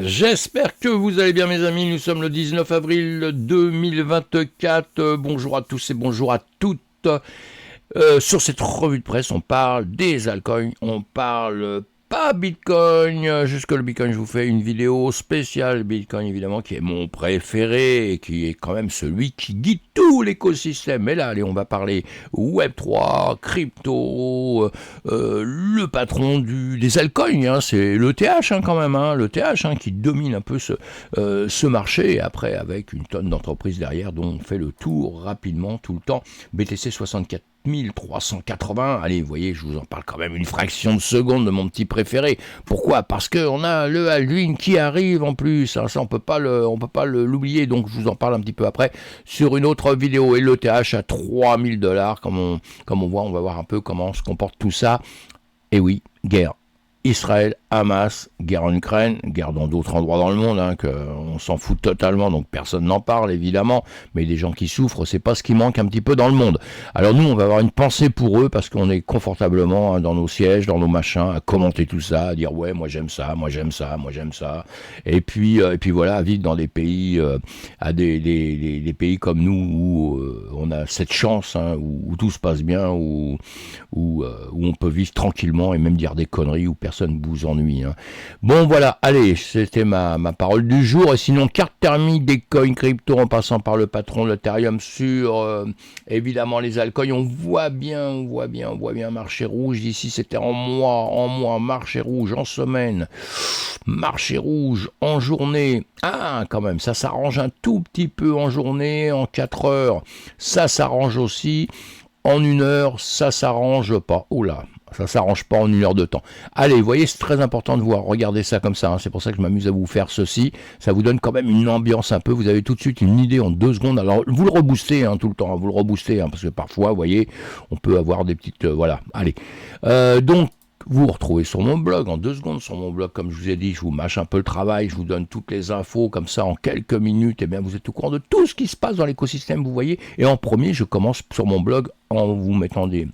J'espère que vous allez bien mes amis, nous sommes le 19 avril 2024, bonjour à tous et bonjour à toutes. Sur cette revue de presse, on parle des altcoins, on parle pas Bitcoin, jusque le Bitcoin, je vous fais une vidéo spéciale Bitcoin évidemment, qui est mon préféré et qui est quand même celui qui guide tout l'écosystème. Mais là, allez, on va parler Web3, crypto, le patron des altcoins, hein, c'est l'ETH quand même, hein, l'ETH qui domine un peu ce marché, et après avec une tonne d'entreprises derrière dont on fait le tour rapidement tout le temps. BTC 64 1380, allez, vous voyez, je vous en parle quand même une fraction de seconde de mon petit préféré. Pourquoi ? Parce qu'on a le Halloween qui arrive en plus, hein, ça on peut pas l'oublier, donc je vous en parle un petit peu après sur une autre vidéo. Et l'ETH à $3000, comme on voit, on va voir un peu comment se comporte tout ça. Et oui, guerre. Israël, Hamas, guerre en Ukraine, guerre dans d'autres endroits dans le monde, hein, on s'en fout totalement, donc personne n'en parle évidemment, mais des gens qui souffrent, c'est pas ce qui manque un petit peu dans le monde. Alors nous, on va avoir une pensée pour eux, parce qu'on est confortablement, hein, dans nos sièges, dans nos machins, à commenter tout ça, à dire ouais, moi j'aime ça, moi j'aime ça, moi j'aime ça, et puis voilà, à vivre dans des pays, à des pays comme nous, où on a cette chance, hein, où tout se passe bien, où on peut vivre tranquillement et même dire des conneries, où personne ne vous ennuie, hein. Bon voilà, allez, c'était ma parole du jour. Et sinon, carte thermique des coins crypto en passant par le patron de l'Ethereum sur évidemment les altcoins. On voit bien marché rouge. Ici c'était en mois, marché rouge en semaine, marché rouge en journée. Ah, quand même, ça s'arrange un tout petit peu en journée, en 4 heures. Ça s'arrange aussi. En 1 heure, ça s'arrange pas. Oula, ça s'arrange pas en 1 heure de temps. Allez, vous voyez, c'est très important de voir, regardez ça comme ça, hein. C'est pour ça que je m'amuse à vous faire ceci. Ça vous donne quand même une ambiance un peu, vous avez tout de suite une idée en 2 secondes. Alors, vous le reboostez, hein, tout le temps, hein, vous le reboostez, hein, parce que parfois, vous voyez, on peut avoir des petites... voilà, allez. Donc, vous retrouvez sur mon blog, en 2 secondes sur mon blog, comme je vous ai dit, je vous mâche un peu le travail, je vous donne toutes les infos, comme ça, en quelques minutes, et bien vous êtes au courant de tout ce qui se passe dans l'écosystème, vous voyez. Et en premier, je commence sur mon blog en vous mettant des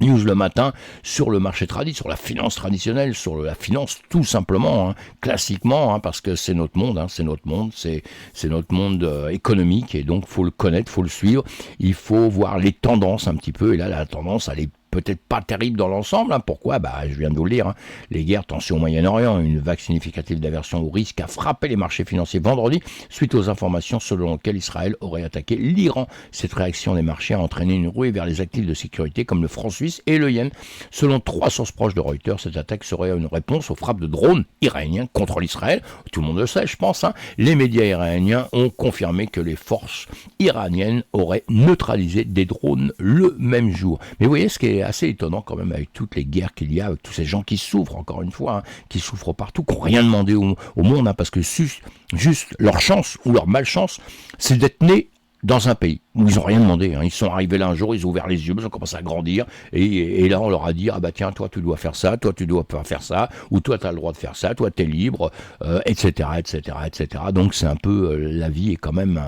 news le matin sur le marché tradit, sur la finance traditionnelle, sur la finance tout simplement, hein, classiquement, hein, parce que c'est notre monde, hein, c'est notre monde économique, et donc faut le connaître, faut le suivre, il faut voir les tendances un petit peu, et là la tendance elle est peut-être pas terrible dans l'ensemble, hein. Pourquoi ? Je viens de vous le dire, hein. Les guerres, tensions au Moyen-Orient, une vague significative d'aversion au risque a frappé les marchés financiers vendredi suite aux informations selon lesquelles Israël aurait attaqué l'Iran. Cette réaction des marchés a entraîné une ruée vers les actifs de sécurité comme le franc suisse et le yen. Selon 3 sources proches de Reuters, cette attaque serait une réponse aux frappes de drones iraniens contre l'Israël. Tout le monde le sait, je pense, hein. Les médias iraniens ont confirmé que les forces iraniennes auraient neutralisé des drones le même jour. Mais vous voyez, ce qui est assez étonnant quand même avec toutes les guerres qu'il y a, avec tous ces gens qui souffrent, encore une fois, hein, qui souffrent partout, qui n'ont rien demandé au monde, hein, parce que juste leur chance ou leur malchance, c'est d'être nés dans un pays où ils n'ont rien demandé, hein. Ils sont arrivés là un jour, ils ont ouvert les yeux, ils ont commencé à grandir, et là on leur a dit, ah bah tiens, toi tu dois faire ça, toi tu dois pas faire ça, ou toi tu as le droit de faire ça, toi tu es libre, etc., etc. Donc c'est un peu, la vie est quand même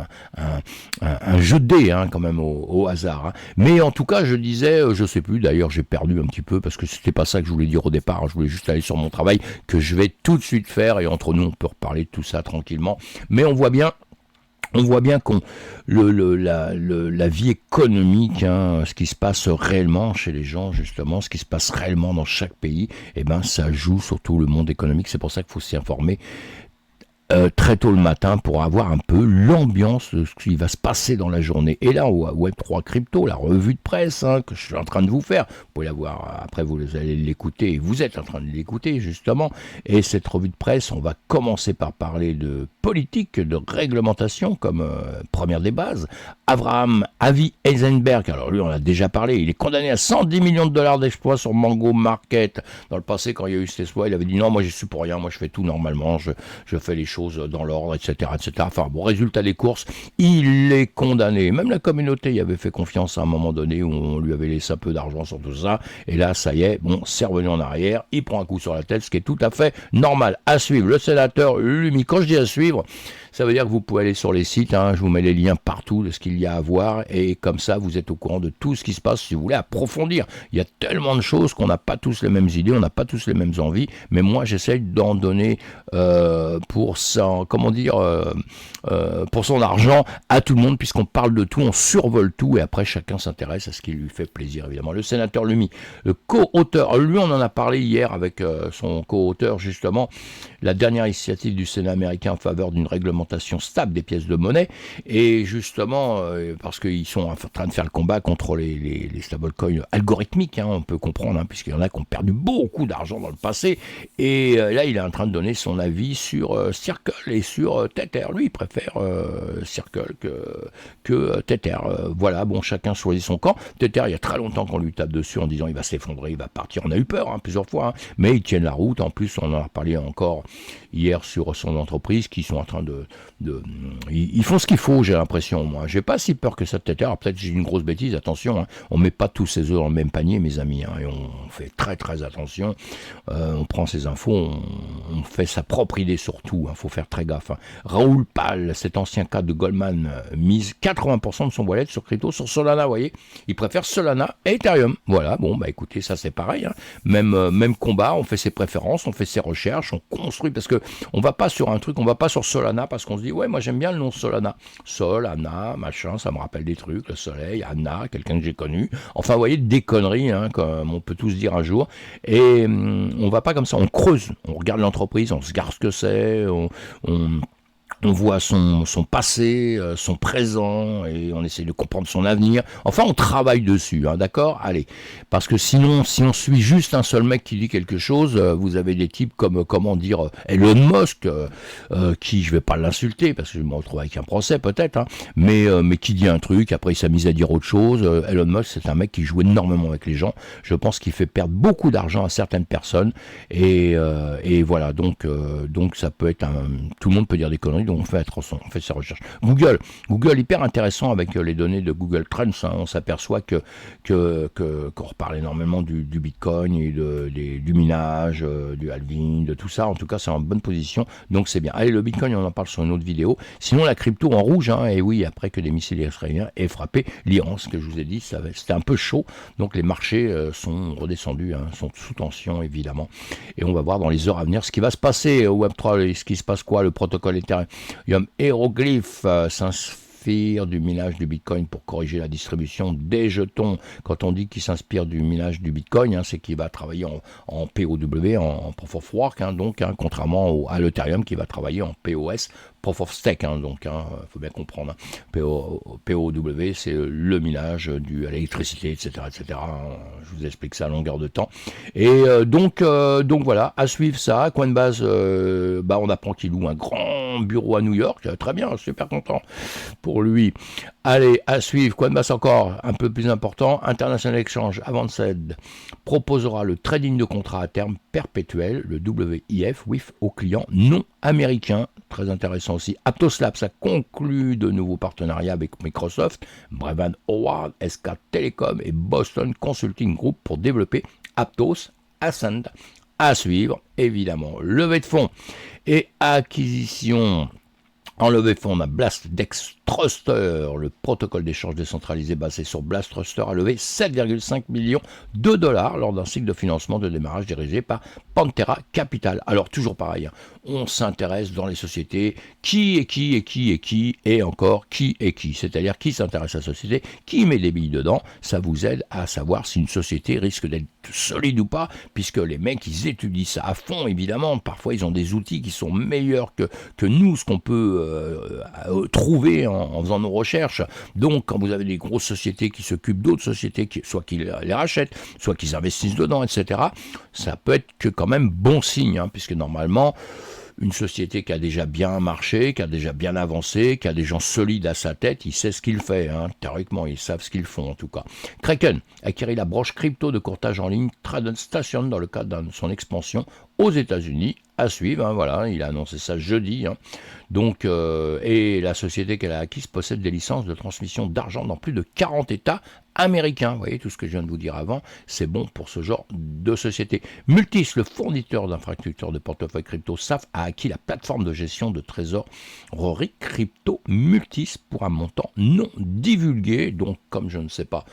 un jeu de dés, hein, quand même au hasard, hein. Mais en tout cas, je disais, je sais plus, d'ailleurs j'ai perdu un petit peu, parce que c'était pas ça que je voulais dire au départ, hein. Je voulais juste aller sur mon travail, que je vais tout de suite faire, et entre nous on peut reparler de tout ça tranquillement, mais on voit bien qu'on la vie économique, hein, ce qui se passe réellement chez les gens, justement, ce qui se passe réellement dans chaque pays, eh ben ça joue sur tout le monde économique. C'est pour ça qu'il faut s'y informer très tôt le matin pour avoir un peu l'ambiance de ce qui va se passer dans la journée. Et là, au Web3 Crypto, la revue de presse, hein, que je suis en train de vous faire, vous pouvez la voir, après vous allez l'écouter, et vous êtes en train de l'écouter justement, et cette revue de presse, on va commencer par parler de politique, de réglementation comme première des bases. Avi Eisenberg, alors lui on a déjà parlé, il est condamné à 110 millions de dollars d'exploits sur Mango Market. Dans le passé, quand il y a eu cet exploit, il avait dit non, moi je suis pour rien, moi je fais tout normalement, je fais les choses dans l'ordre, etc., etc. Enfin bon, résultat des courses, il est condamné. Même la communauté y avait fait confiance à un moment donné où on lui avait laissé un peu d'argent sur tout ça, et là ça y est, bon, c'est revenu en arrière, il prend un coup sur la tête, ce qui est tout à fait normal. À suivre, le sénateur Lumi, quand je dis à suivre, Ça veut dire que vous pouvez aller sur les sites, hein, je vous mets les liens partout de ce qu'il y a à voir, et comme ça vous êtes au courant de tout ce qui se passe si vous voulez approfondir. Il y a tellement de choses qu'on n'a pas tous les mêmes idées, on n'a pas tous les mêmes envies, mais moi j'essaye d'en donner pour son, pour son argent à tout le monde, puisqu'on parle de tout, on survole tout, et après chacun s'intéresse à ce qui lui fait plaisir, évidemment. Le sénateur Lumi, le co-auteur, lui on en a parlé hier avec son co-auteur, justement, la dernière initiative du Sénat américain en faveur d'une réglementation stable des pièces de monnaie, et justement, parce qu'ils sont en train de faire le combat contre les stablecoins algorithmiques, hein, on peut comprendre, hein, puisqu'il y en a qui ont perdu beaucoup d'argent dans le passé, et là il est en train de donner son avis sur Circle et sur Tether. Lui il préfère Circle que Tether. Voilà, bon, chacun choisit son camp. Tether, il y a très longtemps qu'on lui tape dessus en disant il va s'effondrer, il va partir. On a eu peur hein, plusieurs fois, hein, mais ils tiennent la route. En plus, on en a parlé encore hier sur son entreprise, qui sont en train ils font ce qu'il faut, j'ai l'impression. Moi, j'ai pas si peur que ça de Tether. Alors, peut-être j'ai une grosse bêtise. Attention, hein, on met pas tous ses œufs dans le même panier, mes amis, hein, et on fait très très attention. On prend ses infos, on fait sa propre idée surtout. Faut faire très gaffe. Hein. Raoul Pal, cet ancien cas de Goldman, mise 80% de son wallet sur crypto, sur Solana, vous voyez. Il préfère Solana et Ethereum. Voilà, bon, bah écoutez, ça c'est pareil. Hein. Même combat, on fait ses préférences, on fait ses recherches, on construit, parce que on va pas sur un truc, on va pas sur Solana parce qu'on se dit, ouais, moi j'aime bien le nom Solana. Sol, Anna, machin, ça me rappelle des trucs, le soleil, Anna, quelqu'un que j'ai connu. Enfin, vous voyez, des conneries, hein, comme on peut tous dire un jour. Et on va pas comme ça, on creuse, on regarde l'entreprise, on se regarde ce que c'est, on voit son passé, son présent, et on essaie de comprendre son avenir. Enfin, on travaille dessus, hein, d'accord ? Allez, parce que sinon, si on suit juste un seul mec qui dit quelque chose, vous avez des types comme, comment dire, Elon Musk, qui, je vais pas l'insulter, parce que je me retrouve avec un procès peut-être, hein, mais qui dit un truc, après il s'amuse à dire autre chose. Elon Musk, c'est un mec qui joue énormément avec les gens. Je pense qu'il fait perdre beaucoup d'argent à certaines personnes, et voilà, donc ça peut être tout le monde peut dire des conneries, on fait attention, on fait ses recherches. Google hyper intéressant avec les données de Google Trends, hein, on s'aperçoit qu'on reparle énormément du Bitcoin et du minage, du halving, de tout ça. En tout cas, c'est en bonne position, donc c'est bien. Allez, le Bitcoin, on en parle sur une autre vidéo. Sinon, la crypto en rouge, hein, et oui, après que des missiles israéliens aient frappé l'Iran, ce que je vous ai dit, c'était un peu chaud, donc les marchés sont redescendus, hein, sont sous tension évidemment, et on va voir dans les heures à venir ce qui va se passer au Web3, ce qui se passe quoi, le protocole Ethereum Hieroglyph s'inspire du minage du Bitcoin pour corriger la distribution des jetons. Quand on dit qu'il s'inspire du minage du Bitcoin, hein, c'est qu'il va travailler en POW, en Proof of Work, hein, donc, hein, contrairement à l'Ethereum qui va travailler en POS, Proof of Stake, hein, donc, faut bien comprendre. Hein. POW, c'est le minage à l'électricité, etc., etc. Hein, je vous explique ça à longueur de temps. Et donc voilà, à suivre ça. Coinbase, on apprend qu'il loue un grand bureau à New York. Très bien, super content pour lui. Allez, à suivre. Coinbase encore un peu plus important. International Exchange Avanced proposera le trading de contrats à terme perpétuel, le WIF, aux clients non américains. Très intéressant aussi. Aptos Labs a conclu de nouveaux partenariats avec Microsoft, Brevan Howard, SK Telecom et Boston Consulting Group pour développer Aptos Ascend. À suivre, évidemment. Levée de fonds et acquisition. En levée de fonds, on a BlastDex Truster, le protocole d'échange décentralisé basé sur Blast Truster, a levé 7,5 millions de dollars lors d'un cycle de financement de démarrage dirigé par Pantera Capital. Alors toujours pareil, hein, on s'intéresse dans les sociétés qui est qui et encore qui est qui. C'est-à-dire qui s'intéresse à la société, qui met des billes dedans. Ça vous aide à savoir si une société risque d'être solide ou pas, puisque les mecs ils étudient ça à fond évidemment. Parfois ils ont des outils qui sont meilleurs que nous, ce qu'on peut trouver en faisant nos recherches. Donc quand vous avez des grosses sociétés qui s'occupent d'autres sociétés, soit qu'ils les rachètent, soit qu'ils investissent dedans, etc., ça peut être que quand même bon signe, hein, puisque normalement une société qui a déjà bien marché, qui a déjà bien avancé, qui a des gens solides à sa tête, il sait ce qu'il fait, hein. Théoriquement, ils savent ce qu'ils font en tout cas. Kraken acquérit la branche crypto de courtage en ligne TradeStation dans le cadre de son expansion aux États-Unis, à suivre, hein, voilà, il a annoncé ça jeudi. Hein. Donc, et la société qu'elle a acquise possède des licences de transmission d'argent dans plus de 40 États américains. Vous voyez, tout ce que je viens de vous dire avant, c'est bon pour ce genre de société. Multis, le fournisseur d'infrastructures de portefeuille crypto SAF, a acquis la plateforme de gestion de trésorerie crypto Multis pour un montant non divulgué. Donc, comme je ne sais pas,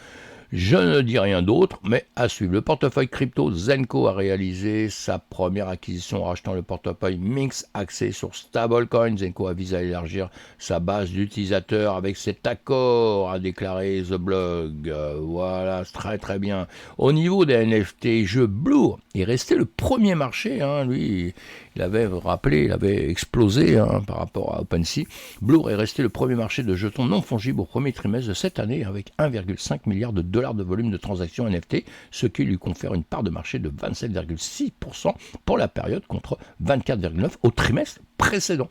je ne dis rien d'autre, mais à suivre. Le portefeuille crypto Zenko a réalisé sa première acquisition en rachetant le portefeuille Minx axé sur stablecoin. Zenko a visé à élargir sa base d'utilisateurs avec cet accord, a déclaré The Blog. Voilà, très très bien. Au niveau des NFT, jeu Blue est resté le premier marché. Hein, lui, il avait rappelé, il avait explosé hein, par rapport à OpenSea. Blue est resté le premier marché de jetons non fongibles au premier trimestre de cette année avec 1,5 milliard de dollars de volume de transactions NFT, ce qui lui confère une part de marché de 27,6% pour la période contre 24,9% au trimestre précédent.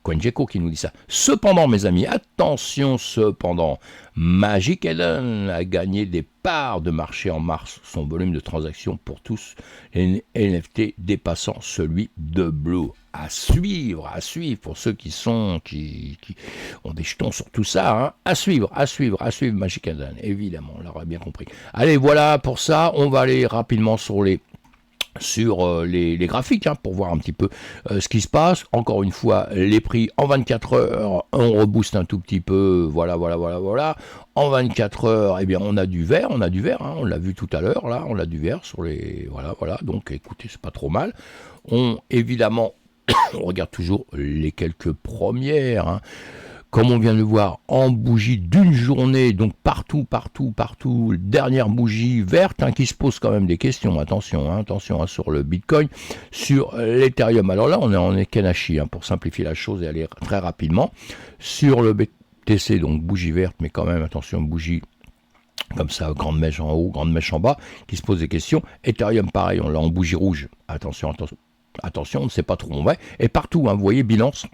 CoinGecko qui nous dit ça. Cependant, mes amis, attention cependant, Magic Eden a gagné des parts de marché en mars, son volume de transactions pour tous les NFT dépassant celui de Blue. À suivre pour ceux qui ont des jetons sur tout ça, hein. à suivre Magic Eden, évidemment, on l'aura bien compris. Allez, voilà pour ça, on va aller rapidement sur les graphiques hein, pour voir un petit peu ce qui se passe. Encore une fois, les prix en 24 heures, on rebooste un tout petit peu, voilà. En 24 heures, eh bien, on a du vert, hein, on l'a vu tout à l'heure, là, on a du vert sur les, voilà, donc écoutez, c'est pas trop mal. Évidemment, on regarde toujours les quelques premières, hein. Comme on vient de le voir, en bougie d'une journée, donc partout, dernière bougie verte, hein, qui se pose quand même des questions, attention hein, sur le Bitcoin, sur l'Ethereum. Alors là, on est en Ekenashi, hein, pour simplifier la chose et aller très rapidement. Sur le BTC, donc bougie verte, mais quand même, attention, bougie comme ça, grande mèche en haut, grande mèche en bas, qui se pose des questions. Ethereum, pareil, on l'a en bougie rouge, attention, on ne sait pas trop où on va. Et partout, hein, vous voyez, Binance,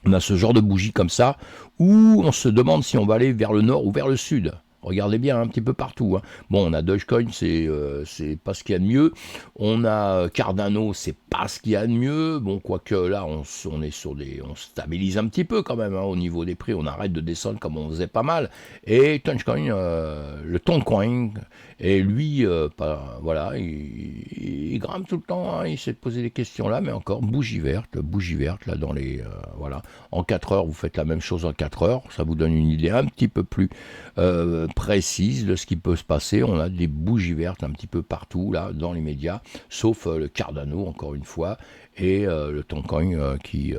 on a ce genre de bougie comme ça, où on se demande si on va aller vers le nord ou vers le sud. Regardez bien un petit peu partout. Hein. Bon, on a Dogecoin, c'est pas ce qu'il y a de mieux. On a Cardano, c'est pas ce qu'il y a de mieux. Bon, quoique là, on est sur on stabilise un petit peu quand même hein, au niveau des prix. On arrête de descendre comme on faisait pas mal. Et Toncoin, le Toncoin, et lui, voilà, il grimpe tout le temps. Hein, il s'est posé des questions là, mais encore bougie verte là dans les voilà. En 4 heures, vous faites la même chose en 4 heures. Ça vous donne une idée un petit peu plus précise de ce qui peut se passer. On a des bougies vertes un petit peu partout là dans les médias, sauf le Cardano encore une fois et le Toncoin qui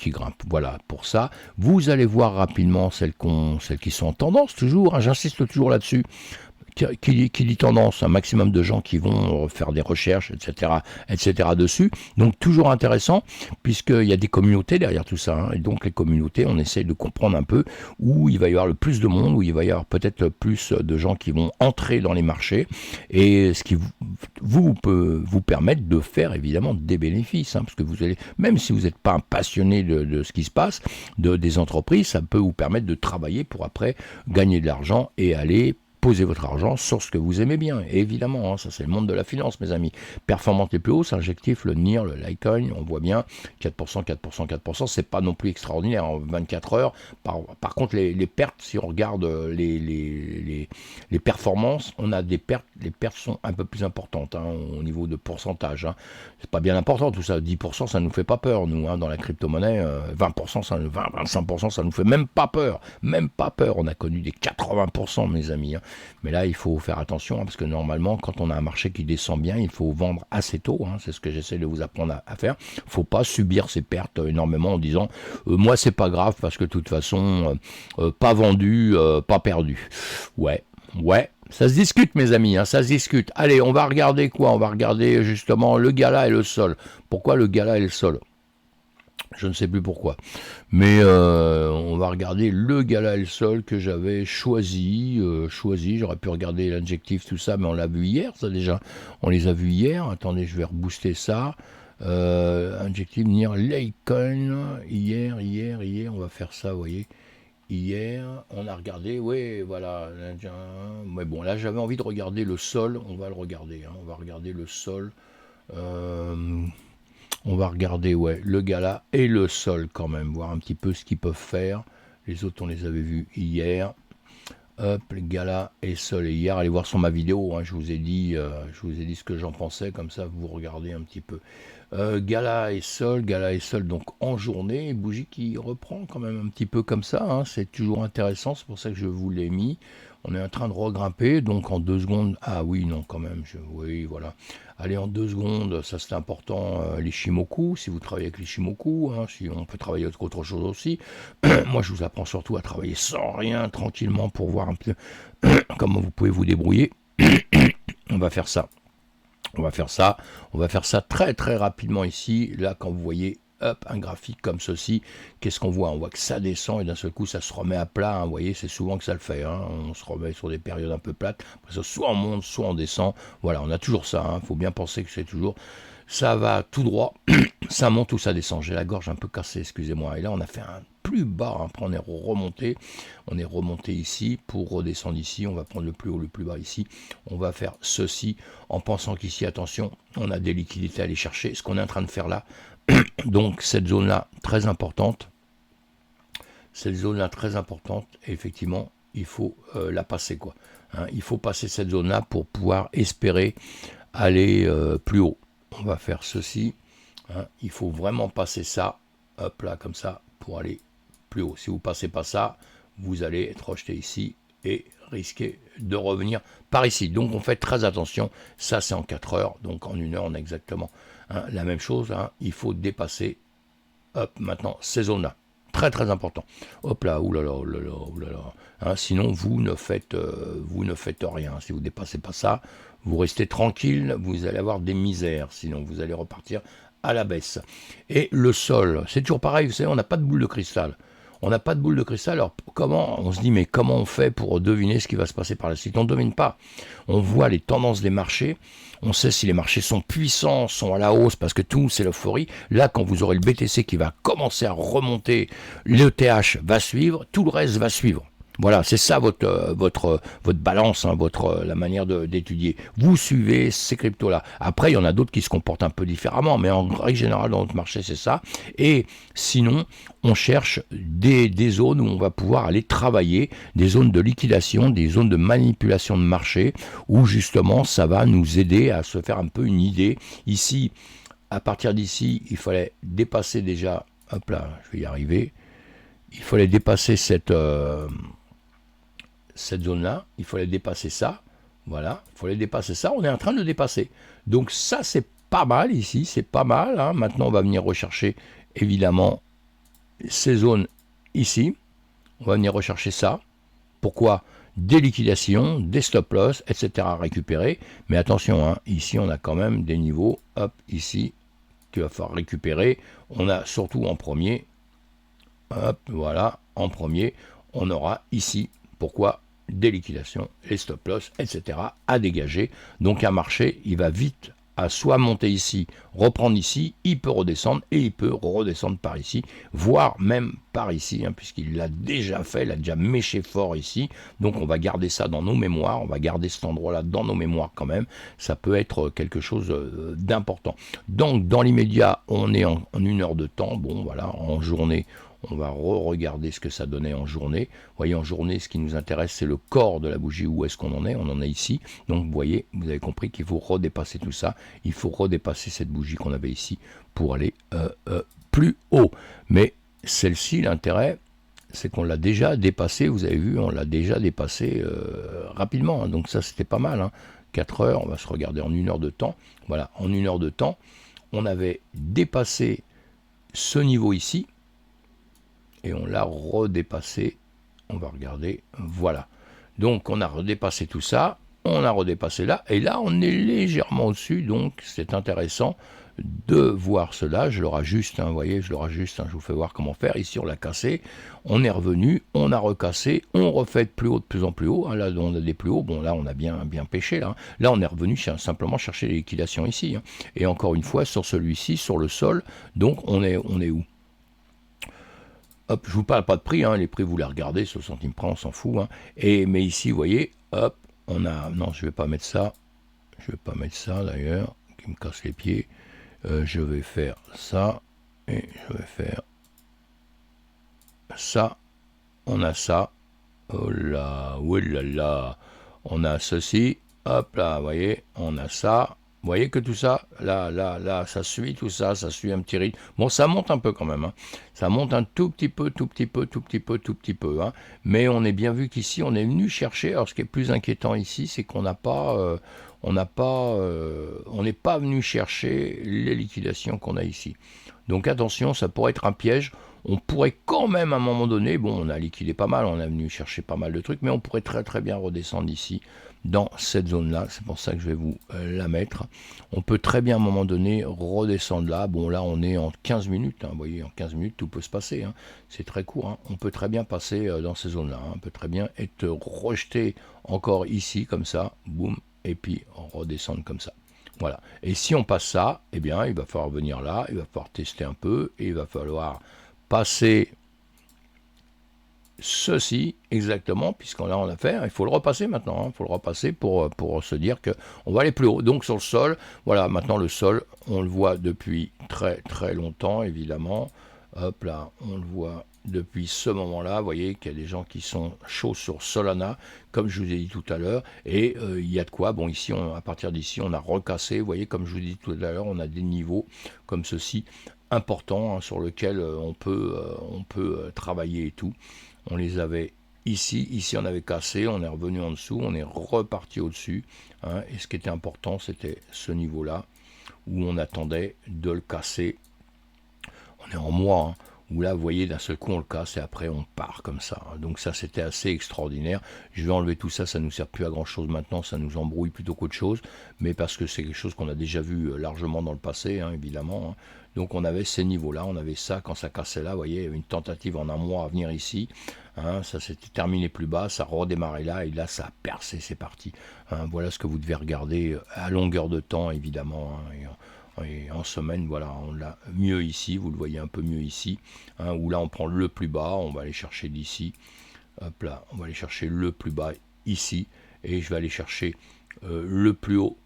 grimpe. Voilà pour ça. Vous allez voir rapidement celles qui sont en tendance toujours. Hein, j'insiste toujours là-dessus. Qui dit tendance, un maximum de gens qui vont faire des recherches, etc. dessus. Donc toujours intéressant, puisqu'il y a des communautés derrière tout ça. Hein, et donc les communautés, on essaye de comprendre un peu où il va y avoir le plus de monde, où il va y avoir peut-être plus de gens qui vont entrer dans les marchés, et ce qui peut vous permettre de faire évidemment des bénéfices, hein, parce que vous allez, même si vous n'êtes pas un passionné de ce qui se passe, des entreprises, ça peut vous permettre de travailler pour après gagner de l'argent et aller posez votre argent sur ce que vous aimez bien. Et évidemment, hein, ça c'est le monde de la finance, mes amis. Performance les plus hauts, c'est injectif, le NIR, le Litecoin, on voit bien, 4%, c'est pas non plus extraordinaire en 24 heures. Par contre, les pertes, si on regarde les performances, on a des pertes, les pertes sont un peu plus importantes hein, au niveau de pourcentage. Hein. C'est pas bien important tout ça, 10% ça nous fait pas peur, nous, hein, dans la crypto-monnaie, 25% ça nous fait même pas peur, on a connu des 80%, mes amis. Hein. Mais là, il faut faire attention, hein, parce que normalement, quand on a un marché qui descend bien, il faut vendre assez tôt. Hein, c'est ce que j'essaie de vous apprendre à faire. Il ne faut pas subir ces pertes énormément en disant moi, c'est pas grave, parce que de toute façon, pas vendu, pas perdu. Ouais. Ça se discute, mes amis, hein, ça se discute. Allez, on va regarder quoi? On va regarder justement le gala et le sol. Pourquoi le gala et le sol? Je ne sais plus pourquoi. Mais on va regarder le gala et le sol que j'avais choisi. J'aurais pu regarder l'adjectif, tout ça, mais on l'a vu hier, ça déjà. On les a vus hier. Attendez, je vais rebooster ça. Adjectif, NIR, Litecoin. Hier, on va faire ça, vous voyez. Hier, on a regardé, oui, voilà. Mais bon, là, j'avais envie de regarder le sol. On va le regarder. Hein, on va regarder le sol. On va regarder le gala et le sol quand même, voir un petit peu ce qu'ils peuvent faire. Les autres, on les avait vus hier. Hop, le gala et sol. Et hier, allez voir sur ma vidéo, hein, je vous ai dit ce que j'en pensais, comme ça vous regardez un petit peu. Gala et sol, donc en journée, bougie qui reprend quand même un petit peu comme ça, hein, c'est toujours intéressant, c'est pour ça que je vous l'ai mis. On est en train de regrimper, donc en 2 secondes, ah oui, non, quand même, oui, voilà. Allez, en 2 secondes, ça c'est important, les Shimoku, si vous travaillez avec les Shimoku, hein, si on peut travailler avec autre chose aussi. Moi, je vous apprends surtout à travailler sans rien, tranquillement, pour voir un peu comment vous pouvez vous débrouiller. On va faire ça. On va faire ça très très rapidement ici. Là, quand vous voyez un graphique comme ceci, qu'est-ce qu'on voit? On voit que ça descend et d'un seul coup ça se remet à plat, hein. Vous voyez, c'est souvent que ça le fait, hein. On se remet sur des périodes un peu plates. Après ça, soit on monte, soit on descend. Voilà, on a toujours ça, hein. Faut bien penser que c'est toujours... Ça va tout droit, ça monte ou ça descend. J'ai la gorge un peu cassée, excusez-moi. Et là, on a fait un plus bas, hein. Après, on est remonté ici pour redescendre ici. On va prendre le plus haut, le plus bas ici. On va faire ceci en pensant qu'ici, attention, on a des liquidités à aller chercher. Ce qu'on est en train de faire là, donc cette zone-là, très importante. Cette zone-là, très importante. Et effectivement, il faut la passer, quoi. Hein, il faut passer cette zone-là pour pouvoir espérer aller plus haut. On va faire ceci, hein. Il faut vraiment passer ça, hop là, comme ça, pour aller plus haut. Si vous ne passez pas ça, vous allez être rejeté ici et risquer de revenir par ici. Donc on fait très attention, ça c'est en 4 heures, donc en 1 heure on a exactement, hein, la même chose, hein. Il faut dépasser, hop, maintenant ces zones-là. Très très important. Hop là, oulala, oulala, oulala. Hein, sinon vous ne faites rien. Si vous ne dépassez pas ça, vous restez tranquille, vous allez avoir des misères. Sinon vous allez repartir à la baisse. Et le sol, c'est toujours pareil, vous savez, on n'a pas de boule de cristal. On n'a pas de boule de cristal, alors comment, on se dit, mais comment on fait pour deviner ce qui va se passer par la suite? On ne devine pas. On voit les tendances des marchés, on sait si les marchés sont puissants, sont à la hausse, parce que tout, c'est l'euphorie. Là, quand vous aurez le BTC qui va commencer à remonter, l'ETH va suivre, tout le reste va suivre. Voilà, c'est ça votre balance, hein, la manière d'étudier. Vous suivez ces cryptos-là. Après, il y en a d'autres qui se comportent un peu différemment, mais en règle générale, dans notre marché, c'est ça. Et sinon, on cherche des zones où on va pouvoir aller travailler, des zones de liquidation, des zones de manipulation de marché, où justement, ça va nous aider à se faire un peu une idée. Ici, à partir d'ici, il fallait dépasser déjà, hop là, je vais y arriver, il fallait dépasser cette zone-là, il fallait dépasser ça, voilà, il fallait dépasser ça, on est en train de le dépasser. Donc ça, c'est pas mal ici, c'est pas mal, hein. Maintenant, on va venir rechercher, évidemment, ces zones ici, on va venir rechercher ça. Pourquoi? Des liquidations, des stop-loss, etc. à récupérer, mais attention, hein, ici, on a quand même des niveaux, hop, ici, qu'il va falloir récupérer. On a surtout en premier, hop, voilà, en premier, on aura ici, pourquoi? Des liquidations, les stop-loss, etc. à dégager. Donc un marché, il va vite à soit monter ici, reprendre ici, il peut redescendre et il peut redescendre par ici, voire même par ici, hein, puisqu'il l'a déjà fait, il a déjà méché fort ici. Donc on va garder ça dans nos mémoires, on va garder cet endroit-là dans nos mémoires quand même. Ça peut être quelque chose d'important. Donc dans l'immédiat, on est en 1 heure de temps. Bon voilà, en journée, on va regarder ce que ça donnait en journée. Vous voyez, en journée, ce qui nous intéresse, c'est le corps de la bougie. Où est-ce qu'on en est? On en est ici. Donc, vous voyez, vous avez compris qu'il faut redépasser tout ça. Il faut redépasser cette bougie qu'on avait ici pour aller plus haut. Mais celle-ci, l'intérêt, c'est qu'on l'a déjà dépassé. Vous avez vu, on l'a déjà dépassé rapidement, hein. Donc ça, c'était pas mal, hein. 4 heures, on va se regarder en 1 heure de temps. Voilà, en 1 heure de temps, on avait dépassé ce niveau ici. Et on l'a redépassé, on va regarder, voilà. Donc on a redépassé tout ça, on a redépassé là, et là on est légèrement au-dessus, donc c'est intéressant de voir cela. Je le rajuste, hein, vous voyez, je le rajuste, hein, je vous fais voir comment faire. Ici on l'a cassé, on est revenu, on a recassé, on refait de plus haut, de plus en plus haut, hein. Là on a des plus hauts, bon là on a bien pêché, là, hein. Là on est revenu simplement chercher les liquidations ici, hein. Et encore une fois sur celui-ci, sur le sol, donc on est où? Hop, je vous parle pas de prix, hein, les prix vous les regardez, sur le centime près, on s'en fout, hein. Mais ici, vous voyez, hop, on a, non, je vais pas mettre ça d'ailleurs, qui me casse les pieds. Je vais faire ça, et je vais faire ça. On a ça. Oh là, oh là là. On a ceci. Hop là, vous voyez, on a ça. Vous voyez que tout ça, là, ça suit tout ça, ça suit un petit rythme. Bon, ça monte un peu quand même, hein. Ça monte un tout petit peu, hein. Mais on est bien vu qu'ici, on est venu chercher. Alors, ce qui est plus inquiétant ici, c'est qu'on n'a pas, on n'est pas venu chercher les liquidations qu'on a ici. Donc attention, ça pourrait être un piège. On pourrait quand même à un moment donné, bon, on a liquidé pas mal, on a venu chercher pas mal de trucs, mais on pourrait très très bien redescendre ici, dans cette zone-là. C'est pour ça que je vais vous la mettre. On peut très bien à un moment donné redescendre là. Bon, là, on est en 15 minutes. Hein, vous voyez, en 15 minutes, tout peut se passer. Hein. C'est très court. Hein. On peut très bien passer dans ces zones-là. Hein. On peut très bien être rejeté encore ici, comme ça, boum, et puis redescendre comme ça. Voilà. Et si on passe ça, eh bien, il va falloir venir là, il va falloir tester un peu, et il va falloir passer ceci exactement, puisqu'on là on a fait, il faut le repasser maintenant, il faut le repasser pour se dire qu'on va aller plus haut. Donc sur le sol, voilà, maintenant le sol, on le voit depuis très très longtemps, évidemment. Hop là, on le voit depuis ce moment-là. Vous voyez qu'il y a des gens qui sont chauds sur Solana, comme je vous ai dit tout à l'heure, et il y a de quoi. Bon, ici, à partir d'ici, on a recassé. Vous voyez, comme je vous ai dit tout à l'heure, on a des niveaux comme ceci importants, hein, sur lesquels on peut travailler et tout. On les avait ici on avait cassé, on est revenu en dessous, on est reparti au-dessus, hein, et ce qui était important, c'était ce niveau-là, où on attendait de le casser. On est en mois, hein, où là, vous voyez, d'un seul coup, on le casse, et après, on part comme ça. Donc ça, c'était assez extraordinaire. Je vais enlever tout ça, ça ne nous sert plus à grand-chose maintenant, ça nous embrouille plutôt qu'autre chose, mais parce que c'est quelque chose qu'on a déjà vu largement dans le passé, hein, évidemment, hein. Donc on avait ces niveaux-là, on avait ça, quand ça cassait là, vous voyez, il y avait une tentative en un mois à venir ici, hein, ça s'était terminé plus bas, ça redémarrait là, et là ça a percé, c'est parti. Hein, voilà ce que vous devez regarder à longueur de temps, évidemment, hein, et en semaine, voilà, on l'a mieux ici, vous le voyez un peu mieux ici, hein, où là on prend le plus bas, on va aller chercher d'ici, hop là, on va aller chercher le plus bas ici, et je vais aller chercher le plus haut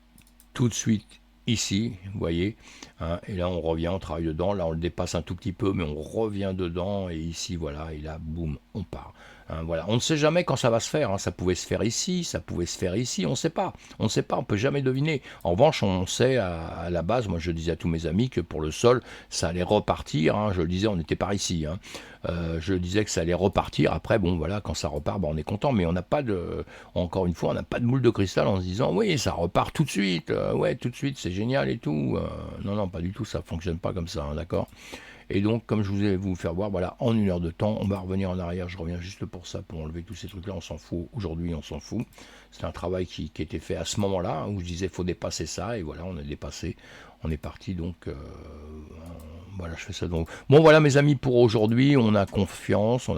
tout de suite ici, vous voyez, hein, et là on revient, on travaille dedans, là on le dépasse un tout petit peu, mais on revient dedans, et ici, voilà, et là, boum, on part. Hein, voilà. On ne sait jamais quand ça va se faire, hein. Ça pouvait se faire ici, ça pouvait se faire ici, on ne sait pas, on ne sait pas, on ne peut jamais deviner. En revanche, on sait à la base, moi je disais à tous mes amis que pour le sol, ça allait repartir, hein. Je le disais, on n'était pas ici, hein. Je disais que ça allait repartir, après, bon, voilà, quand ça repart, on est content, mais on n'a pas de, encore une fois, on n'a pas de boule de cristal en se disant, oui, ça repart tout de suite, ouais, tout de suite, c'est génial et tout. Non, non, pas du tout, ça ne fonctionne pas comme ça, hein, d'accord. Et donc, comme je vous ai vous faire voir, voilà, en 1 heure de temps, on va revenir en arrière. Je reviens juste pour ça, pour enlever tous ces trucs-là. On s'en fout. Aujourd'hui, on s'en fout. C'est un travail qui était fait à ce moment-là, hein, où je disais, faut dépasser ça. Et voilà, on a dépassé. On est parti. Donc, voilà, je fais ça. Donc, bon, voilà, mes amis, pour aujourd'hui, on a confiance.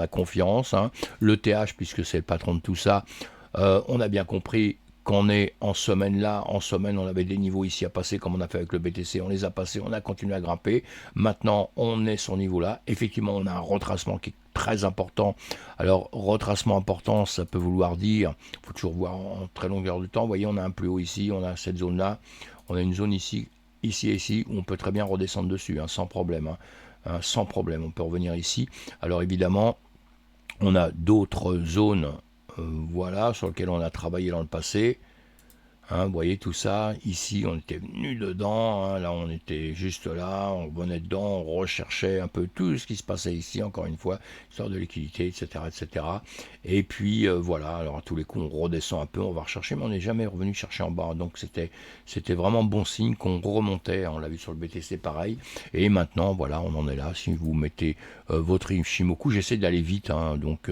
Hein. Le TH, puisque c'est le patron de tout ça, on a bien compris qu'on est en semaine là, en semaine on avait des niveaux ici à passer comme on a fait avec le BTC, on les a passés, on a continué à grimper, maintenant on est sur ce niveau là, effectivement on a un retracement qui est très important. Alors retracement important, ça peut vouloir dire, il faut toujours voir en très longueur de temps, vous voyez on a un plus haut ici, on a cette zone là, on a une zone ici, ici, où on peut très bien redescendre dessus, hein, sans problème, hein, sans problème, on peut revenir ici. Alors évidemment, on a d'autres zones, voilà, sur lequel on a travaillé dans le passé. Hein, vous voyez tout ça, ici on était venu dedans, hein, là on était juste là, on revenait dedans, on recherchait un peu tout ce qui se passait ici, encore une fois, histoire de liquidité, etc. etc. Et puis voilà, alors à tous les coups on redescend un peu, on va rechercher, mais on n'est jamais revenu chercher en bas, donc c'était vraiment bon signe qu'on remontait, hein, on l'a vu sur le BTC pareil, et maintenant voilà, on en est là, si vous mettez votre Ishimoku, j'essaie d'aller vite, hein, donc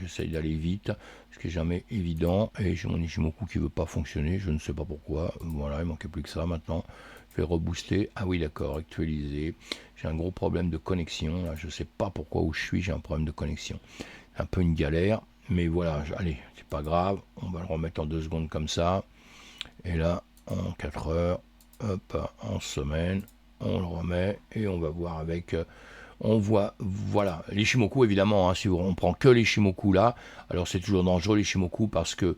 j'essaie d'aller vite, ce qui n'est jamais évident, et j'ai mon Ishimoku qui ne veut pas fonctionner, je ne sais pas pourquoi, voilà, il manquait plus que ça maintenant, je vais rebooster, ah oui d'accord, actualiser, j'ai un gros problème de connexion, là, je ne sais pas pourquoi où je suis, j'ai un problème de connexion, un peu une galère, mais voilà, allez, c'est pas grave, on va le remettre en 2 secondes comme ça, et là, en 4 heures, hop, en semaine, on le remet, et on va voir avec... on voit, voilà, les Shimoku évidemment, si on prend que les Shimoku là, alors c'est toujours dangereux les Shimoku parce que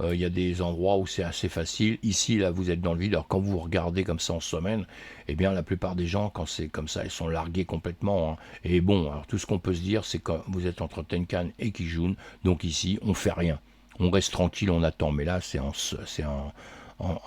il y a des endroits où c'est assez facile. Ici, là, vous êtes dans le vide. Alors quand vous regardez comme ça en semaine, eh bien la plupart des gens, quand c'est comme ça, ils sont largués complètement. Et bon, alors tout ce qu'on peut se dire, c'est que vous êtes entre Tenkan et Kijun, donc ici, on fait rien. On reste tranquille, on attend. Mais là, c'est en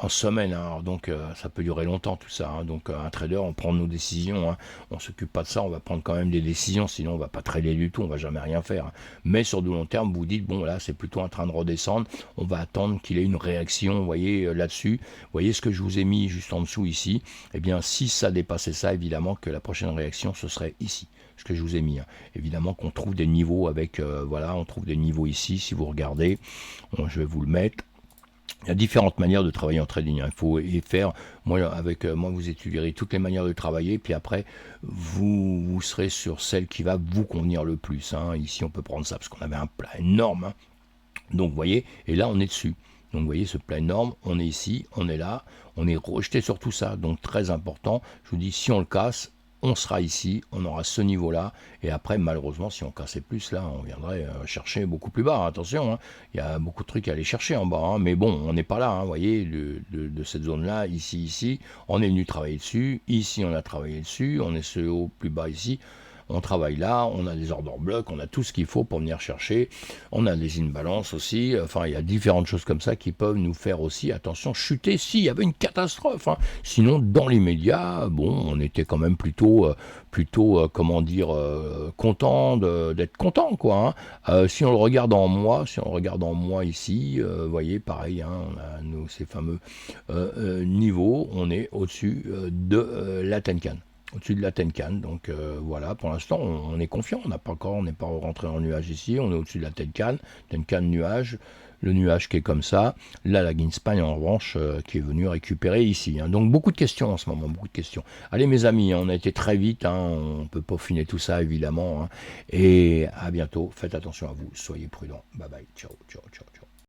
semaine, donc ça peut durer longtemps tout ça. Donc un trader, on prend nos décisions, on s'occupe pas de ça, on va prendre quand même des décisions, sinon on va pas trader du tout, on va jamais rien faire. Mais sur du long terme, vous dites bon là c'est plutôt en train de redescendre, on va attendre qu'il ait une réaction, vous voyez là-dessus. Vous voyez ce que je vous ai mis juste en dessous ici. Eh bien si ça dépassait ça, évidemment que la prochaine réaction ce serait ici. Ce que je vous ai mis. Évidemment qu'on trouve des niveaux avec, voilà, on trouve des niveaux ici. Si vous regardez, je vais vous le mettre. Il y a différentes manières de travailler en trading. Il faut y faire. Moi, vous étudierez toutes les manières de travailler. Puis après, vous serez sur celle qui va vous convenir le plus. Ici, on peut prendre ça parce qu'on avait un plat énorme. Donc, vous voyez, et là, on est dessus. Donc, vous voyez, ce plat énorme, on est ici, on est là, on est rejeté sur tout ça. Donc, très important. Je vous dis, si on le casse, on sera ici, on aura ce niveau-là, et après, malheureusement, si on cassait plus, là, on viendrait chercher beaucoup plus bas, attention, il y a beaucoup de trucs à aller chercher en bas, mais bon, on n'est pas là, vous voyez, de cette zone-là, ici, on est venu travailler dessus, ici, on a travaillé dessus, on est ce haut plus bas ici, on travaille là, on a des ordres blocs, on a tout ce qu'il faut pour venir chercher, on a des imbalances aussi, enfin il y a différentes choses comme ça qui peuvent nous faire aussi, attention, chuter s'il y avait une catastrophe. Sinon dans l'immédiat, bon, on était quand même plutôt comment dire, content d'être content quoi. Si on le regarde en mois, ici, vous voyez pareil, on a ces fameux niveaux, on est au-dessus de la Tenkan. Au-dessus de la Tenkan, donc voilà, pour l'instant on est confiant, on n'est pas rentré en nuage ici, on est au-dessus de la Tenkan nuage, le nuage qui est comme ça, là la Greenspan en revanche qui est venu récupérer ici, donc beaucoup de questions en ce moment, beaucoup de questions. Allez mes amis, on a été très vite, on peut peaufiner tout ça évidemment, et à bientôt, faites attention à vous, soyez prudents, bye bye, ciao, ciao, ciao, ciao.